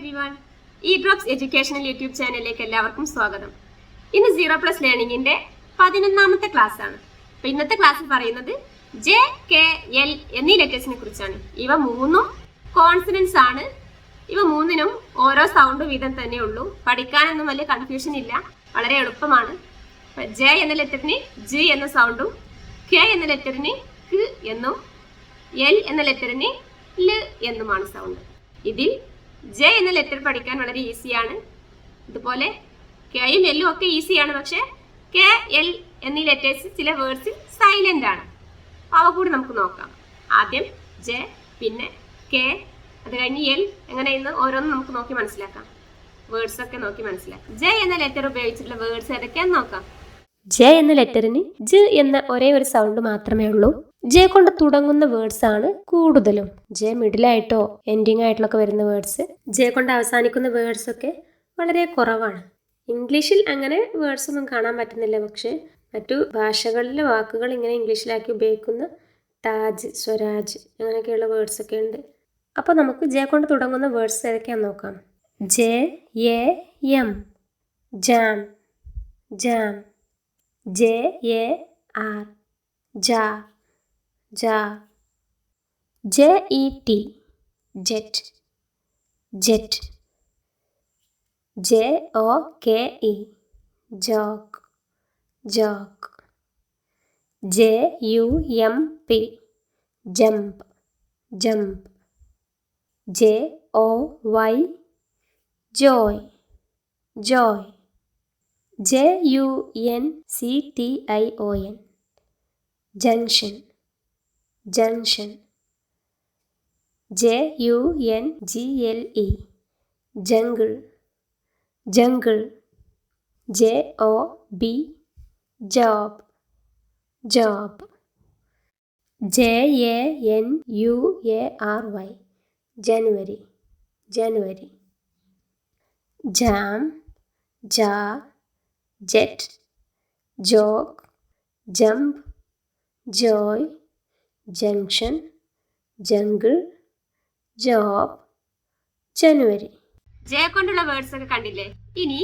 everyone. E-Drops Educational YouTube ചാനലിലേക്ക് എല്ലാവർക്കും സ്വാഗതം. ഇന്ന് 0+ ലേണിംഗിന്റെ 11ാമത്തെ ക്ലാസ് ആണ്. അപ്പോൾ ഇന്നത്തെ ക്ലാസ്സിൽ പറയുന്നത് J, K, L എന്നീ ലെറ്റേഴ്സിനെ കുറിച്ചാണ്. ഇവ മൂന്നും കോൺസണൻസ് ആണ്. ഇവ മൂന്നിനും ഓരോ സൗണ്ട് വീതം തന്നെ ഉള്ളൂ. പഠിക്കാനൊന്നും വലിയ കൺഫ്യൂഷൻ ഇല്ല. വളരെ എളുപ്പമാണ്. J എന്ന ലെറ്ററിന് G എന്ന സൗണ്ടും K എന്ന ലെറ്ററിന് K എന്നും L എന്ന ലെറ്ററിന് L എന്നുമാണ് സൗണ്ട്. ഇതിൽ J എന്ന ലെറ്റർ പഠിക്കാൻ വളരെ ഈസിയാണ്. ഇതുപോലെ കെയും എല്ലും ഒക്കെ ഈസിയാണ്. പക്ഷെ കെ എൽ എന്നീ ലെറ്റേഴ്സ് ചില വേർഡ്സിൽ സൈലന്റ് ആണ്. അവ കൂടി നമുക്ക് നോക്കാം. ആദ്യം J, പിന്നെ കെ, അത് കഴിഞ്ഞ് എൽ, എങ്ങനെയെന്ന് ഓരോന്നും നമുക്ക് നോക്കി മനസ്സിലാക്കാം. വേർഡ്സ് ഒക്കെ നോക്കി മനസ്സിലാക്കാം. J എന്ന ലെറ്റർ ഉപയോഗിച്ചിട്ടുള്ള വേർഡ്സ് ഏതൊക്കെയാന്ന് നോക്കാം. J എന്ന ലെറ്ററിന് J എന്ന ഒരേ ഒരു സൗണ്ട് മാത്രമേ ഉള്ളൂ. J കൊണ്ട് തുടങ്ങുന്ന വേർഡ്സ് ആണ് കൂടുതലും. J മിഡിലായിട്ടോ എൻഡിങ് ആയിട്ടൊക്കെ വരുന്ന വേർഡ്സ്. J കൊണ്ട് അവസാനിക്കുന്ന വേർഡ്സ് ഒക്കെ വളരെ കുറവാണ്. ഇംഗ്ലീഷിൽ അങ്ങനെ വേർഡ്സ് ഒന്നും കാണാൻ പറ്റുന്നില്ല. പക്ഷേ മറ്റു ഭാഷകളിലെ വാക്കുകൾ ഇങ്ങനെ ഇംഗ്ലീഷിലാക്കി ഉപയോഗിക്കുന്ന താജ്, സ്വരാജ് അങ്ങനെയൊക്കെയുള്ള വേർഡ്സ് ഒക്കെ ഉണ്ട്. അപ്പോൾ നമുക്ക് J കൊണ്ട് തുടങ്ങുന്ന വേർഡ്സ് ഏതൊക്കെയാണെന്ന് നോക്കാം. J, A, M, jam, jam. J, A, R, ja, ja. J, E, T, jet, jet. J, O, K, E, jog, jog. J, U, M, P, jump, jump. J, O, Y, joy, joy. J, U, N, C, T, I, O, N, junction, junction. J, U, N, G, L, E, jungle, jungle. J, O, B, job, job. J, A, N, U, A, R, Y, January, January. Jam, jar, jet, jog, jump, joy, junction, jungle, job, January. J കൊണ്ടുള്ള words ഒക്കെ കണ്ടില്ലേ? ഇനി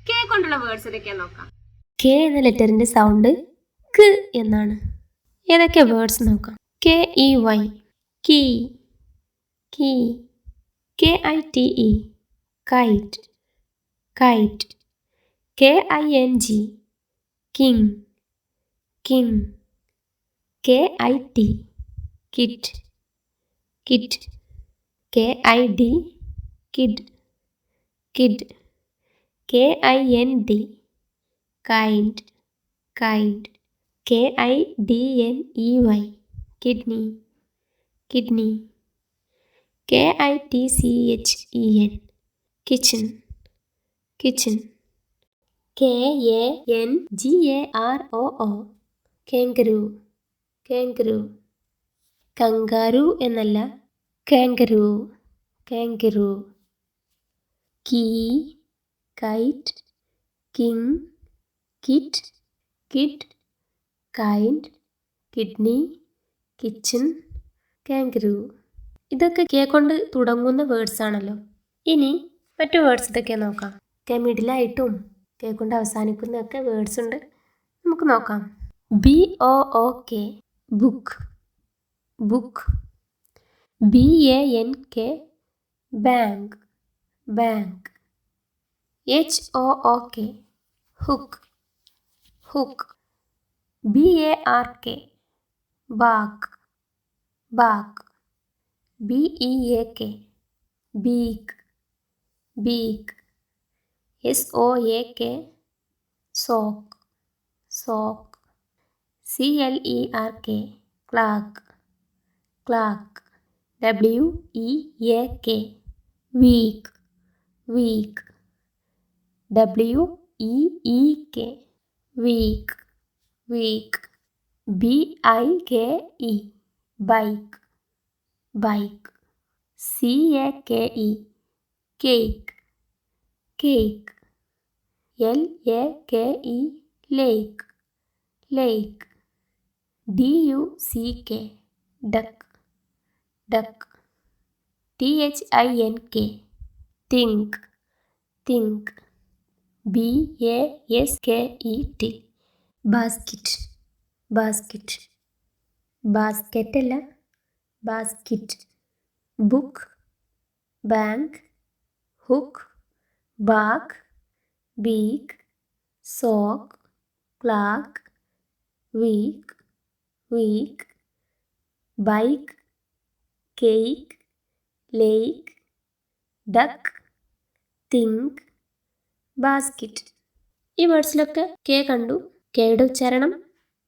K കൊണ്ടുള്ള words ഏതൊക്കെയാന്ന് നോക്കാം. K എന്ന ലെറ്ററിന്റെ sound K എന്നാണ്. ഏതൊക്കെ words നോക്കാം. K, E, Y, key, key. K, I, T, E, kite, kite. K, I, N, G, king, king. K, I, T, kit, kit. K, I, D, kid, kid. K, I, N, D, kind, kind. K, I, D, N, E, Y, kidney, kidney. K, I, T, C, H, E, N, kitchen, kitchen. K, A, N, G, A, R, O, O, kangaroo, kangaroo. Kangaroo എന്നല്ല, kangaroo, kangaroo. Key, kite, king, kit, kid, kind, kidney, kitchen, kangaroo. ഇതൊക്കെ K കൊണ്ട് തുടങ്ങുന്ന words ആണല്ലോ. ഇനി മറ്റു words ഇതൊക്കെ നോക്കാം. K മിഡിലായിട്ടും K കൊണ്ട് അവസാനിക്കുന്നതൊക്കെ വേർഡ്സ് ഉണ്ട്. നമുക്ക് നോക്കാം. B, O, O, K, book, book. B, A, N, K, bank, bank. H, O, O, K, hook, hook. B, A, R, K, bark, bark. B, E, A, K, beak, beak. S, O, A, K, sock, sock. C, L, E, R, K, clock, clock. W, E, A, K, week, week. W, E, E, K, week, week. B, I, K, E, bike, bike. C, A, K, E, cake, cake. L, A, K, E, lake, lake. D, U, C, K, duck, duck. T, H, I, N, K, think, think. BASKET. basket, basket. basket അല്ല basket. book, bank, hook, bag, beak, sock, clock, week, week, bike, cake, lake, duck, think, basket. ഈ വേർഡ്സിലൊക്കെ K കണ്ടു. കെയുടെ ഉച്ചാരണം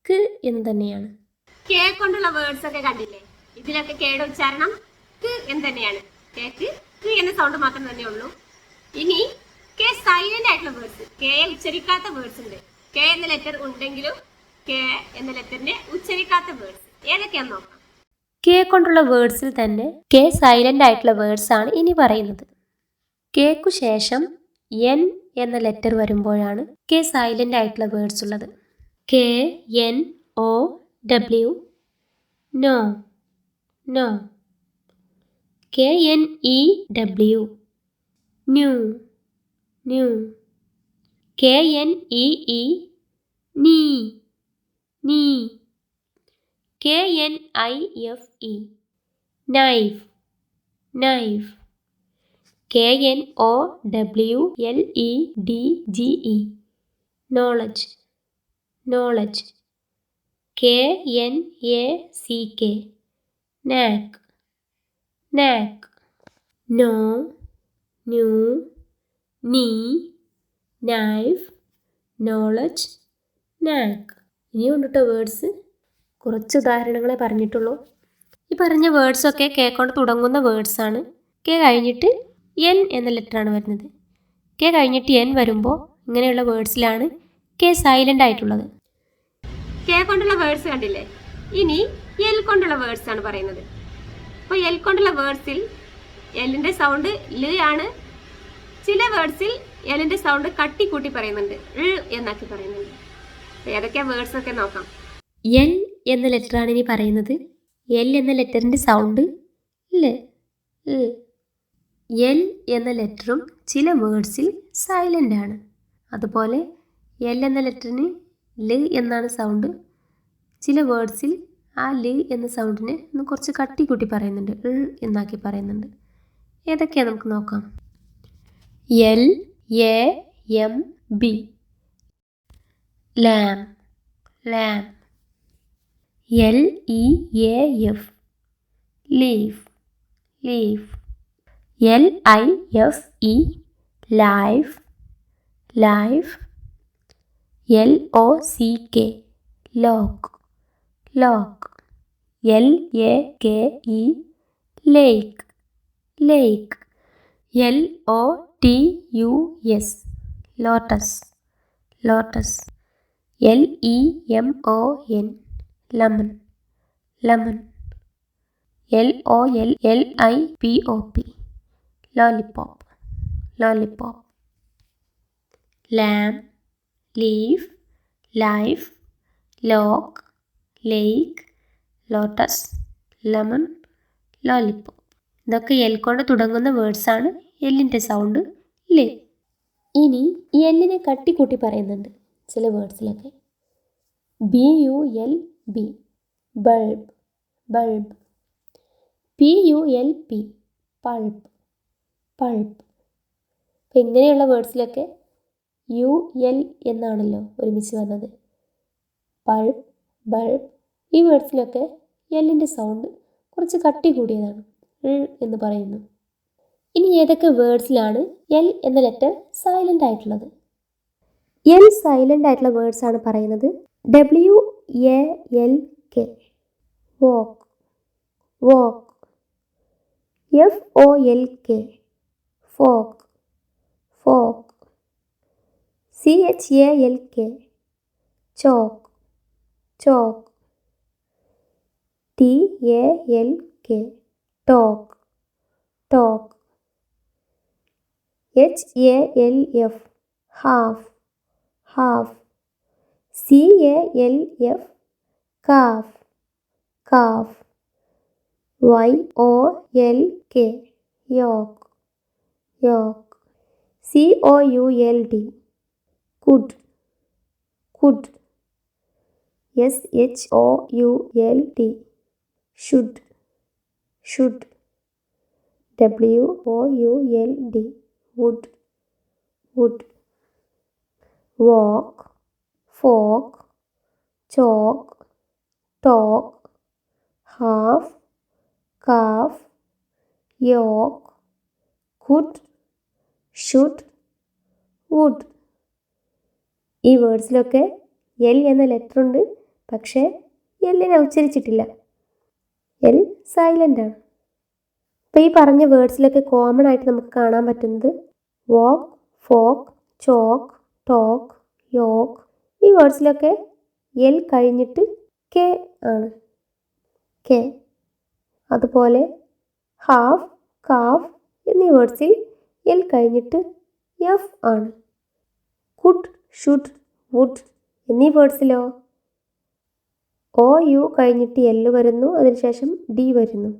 ക്ക് എന്ന് തന്നെയാണ്. K കൊണ്ടുള്ള words ഒക്കെ കണ്ടില്ലേ? ഇതിലൊക്കെ കെയുടെ ഉച്ചാരണം ക്ക് എന്ന് തന്നെയാണ്. കേക്ക് ക്ക് എന്ന സൗണ്ട് മാത്രം തന്നെ ഉള്ളൂ. ഇനി കെ സൈലന്റ് ആയിട്ടുള്ള വേർഡ്സ്, കെ ഉച്ചരിക്കാത്ത വേർഡ്സ് ഉണ്ട്. കെ എന്ന ലെറ്റർ ഉണ്ടെങ്കിലും കെ എന്ന ലെറ്ററിനെ ഉച്ചരിക്കാത്ത വേർഡ്സ് ഏതൊക്കെയാന്ന് നോക്കാം. കെ കൊണ്ടുള്ള വേർഡ്സിൽ തന്നെ കെ സൈലന്റ് ആയിട്ടുള്ള വേർഡ്സ് ആണ് ഇനി പറയുന്നത്. കെക്കു ശേഷം എൻ എന്ന ലെറ്റർ വരുമ്പോഴാണ് കെ സൈലന്റ് ആയിട്ടുള്ള വേർഡ്സ് ഉള്ളത്. KNOW, know, know. KNEW, knew, knew. KNEE, knee, knee. KNIFE, knife, knife. KNOWLEDGE, knowledge, knowledge. KNACK, knack, knack. No, new, knee, knife, knowledge, knack. ഇനി കൊണ്ടിട്ട വേർഡ്സ് കുറച്ച് ഉദാഹരണങ്ങളെ പറഞ്ഞിട്ടുള്ളൂ. ഈ പറഞ്ഞ വേർഡ്സൊക്കെ കെ കൊണ്ട് തുടങ്ങുന്ന വേർഡ്സാണ്. കെ കഴിഞ്ഞിട്ട് എൻ എന്ന ലെറ്ററാണ് വരുന്നത്. കെ കഴിഞ്ഞിട്ട് എൻ വരുമ്പോൾ ഇങ്ങനെയുള്ള വേർഡ്സിലാണ് കെ സൈലന്റ് ആയിട്ടുള്ളത്. കെ കൊണ്ടുള്ള വേർഡ്സ് കണ്ടില്ലേ? ഇനി എൽ കൊണ്ടുള്ള വേർഡ്സ് ആണ് പറയുന്നത്. അപ്പോൾ എൽ കൊണ്ടുള്ള വേർഡ്സിൽ എല്ലിന്റെ സൗണ്ട് ൽ ആണ്. ചില വേർഡ്സിൽ എല്ലിന്റെ സൗണ്ട് കട്ടിക്കൂട്ടി പറയുന്നുണ്ട്, എന്നാക്കി പറയുന്നുണ്ട്. ഏതൊക്കെ വേർഡ്സ് ഒക്കെ നോക്കാം. എൽ എന്ന ലെറ്ററാണ് ഇനി പറയുന്നത്. എൽ എന്ന ലെറ്ററിന്റെ സൗണ്ട് ൽ. എൽ എന്ന ലെറ്ററും ചില വേർഡ്സിൽ സൈലന്റ് ആണ്. അതുപോലെ എൽ എന്ന ലെറ്ററിന് ൽ എന്നാണ് സൗണ്ട്. ചില വേർഡ്സിൽ ആ ൽ എന്ന സൗണ്ടിനെ ഒന്ന് കുറച്ച് കട്ടിക്കൂട്ടി പറയുന്നുണ്ട്, എന്നാക്കി പറയുന്നുണ്ട്. ഏതൊക്കെയാണ് നമുക്ക് നോക്കാം. LAMB, lamb, lamb. LEAF, leaf, leaf. LIFE, life, life. LOCK, lock, lock. LAKE, lake, lake. LOTUS, lotus, lotus. LEMON, lemon, lemon. LOLLIPOP, lollipop, lollipop. Lamb, leaf, life, lock, lake, lotus, lemon, lollipop. ഇതൊക്കെ L കൊണ്ട് തുടങ്ങുന്ന വേർഡ്സാണ്. എല്ലിൻ്റെ sound ല്. ഇനി ഈ എല്ലിനെ കട്ടിക്കൂട്ടി പറയുന്നുണ്ട് ചില വേർഡ്സിലൊക്കെ. BULB, bulb, bulb. PULP, pulp, pulp. അപ്പം ഇങ്ങനെയുള്ള വേർഡ്സിലൊക്കെ UL എന്നാണല്ലോ ഒരുമിച്ച് വന്നത്. Pulp, bulb. ഈ വേർഡ്സിലൊക്കെ എല്ലിൻ്റെ സൗണ്ട് കുറച്ച് കട്ടി കൂടിയതാണ്, എന്ന് പറയുന്നു. ഇനി ഏതൊക്കെ വേർഡ്സിലാണ് എൽ എന്ന ലെറ്റർ സൈലന്റ് ആയിട്ടുള്ളത്? എൽ സൈലന്റ് ആയിട്ടുള്ള വേർഡ്സ് ആണ് പറയുന്നത്. WALK, walk, walk. FOLK, fork, fork. CHALK, chalk, chalk. TALK, talk, talk. HALF, half, half. CALF, calf, calf. YOLK, yolk, yoke. COULD could. Could. SHOULD should. Should. WOULD would. Would. Walk. Fork. Chalk. Talk. Half. Calf. Yoke. Could. Should. Would. ഈ വേർഡ്സിലൊക്കെ L എന്ന letter ഉണ്ട്, പക്ഷേ എല്ലിനെ ഉച്ചരിച്ചിട്ടില്ല. L silent ആണ്. അപ്പോൾ ഈ പറഞ്ഞ വേർഡ്സിലൊക്കെ common ആയിട്ട് നമുക്ക് കാണാൻ പറ്റുന്നത് walk, folk, chalk, talk, yolk. ഈ വേർഡ്സിലൊക്കെ എൽ കഴിഞ്ഞിട്ട് കെ ആണ്. കെ. അതുപോലെ ഹാഫ്, കാഫ് എന്നീ വേർഡ്സിൽ എൽ കഴിഞ്ഞിട്ട് എഫ് ആണ്. കുഡ്, ഷുഡ്, വുഡ് എന്നീ വേർഡ്സിലോ OU കഴിഞ്ഞിട്ട് എൽ വരുന്നു, അതിനുശേഷം ഡി വരുന്നു.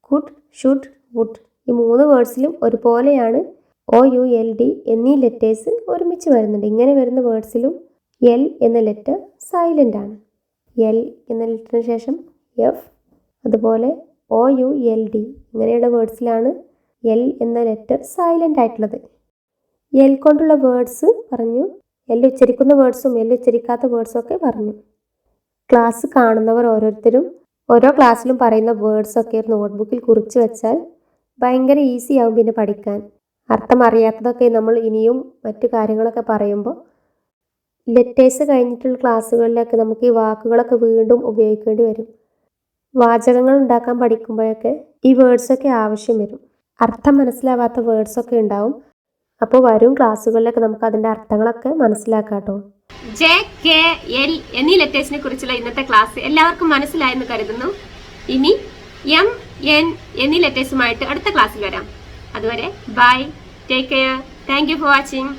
കുഡ്, ഷുഡ്, വുഡ് ഈ 3 വേർഡ്സിലും ഒരുപോലെയാണ് OULD എന്നീ ലെറ്റേഴ്സ് ഒരുമിച്ച് വരുന്നുണ്ട്. ഇങ്ങനെ വരുന്ന വേർഡ്സിലും എൽ എന്ന ലെറ്റർ സൈലൻ്റ് ആണ്. എൽ എന്ന ലെറ്ററിന് ശേഷം എഫ്, അതുപോലെ OULD ഇങ്ങനെയുള്ള വേർഡ്സിലാണ് എൽ എന്ന ലെറ്റർ സൈലൻ്റ് ആയിട്ടുള്ളത്. എൽ കൊണ്ടുള്ള വേർഡ്സ് പറഞ്ഞു, എൽ ഉച്ചരിക്കുന്ന വേർഡ്സും എൽ ഉച്ചരിക്കാത്ത വേർഡ്സും ഒക്കെ പറഞ്ഞു. ക്ലാസ് കാണുന്നവർ ഓരോരുത്തരും ഓരോ ക്ലാസ്സിലും പറയുന്ന വേർഡ്സൊക്കെ ഒരു നോട്ട്ബുക്കിൽ കുറിച്ച് വെച്ചാൽ ഭയങ്കര ഈസി ആവും പിന്നെ പഠിക്കാൻ. അർത്ഥം അറിയാത്തതൊക്കെ നമ്മൾ ഇനിയും മറ്റു കാര്യങ്ങളൊക്കെ പറയുമ്പോൾ ലെറ്റേഴ്സ് കഴിഞ്ഞിട്ടുള്ള ക്ലാസ്സുകളിലൊക്കെ നമുക്ക് ഈ വാക്കുകളൊക്കെ വീണ്ടും ഉപയോഗിക്കേണ്ടി വരും. വാചകങ്ങൾ ഉണ്ടാക്കാൻ പഠിക്കുമ്പോഴൊക്കെ ഈ വേർഡ്സൊക്കെ ആവശ്യം വരും. അർത്ഥം മനസ്സിലാവാത്ത വേർഡ്സൊക്കെ ഉണ്ടാവും. അപ്പോൾ വരും ക്ലാസ്സുകളിലൊക്കെ നമുക്ക് അതിൻ്റെ അർത്ഥങ്ങളൊക്കെ മനസ്സിലാക്കാം കേട്ടോ. JKL എന്നീ ലെറ്റേഴ്സിനെ കുറിച്ചുള്ള ഇന്നത്തെ ക്ലാസ് എല്ലാവർക്കും മനസ്സിലായെന്ന് കരുതുന്നു. ഇനി MN എന്നീ ലെറ്റേഴ്സുമായിട്ട് അടുത്ത ക്ലാസ്സിൽ വരാം. അതുവരെ bye, take care, thank you for watching.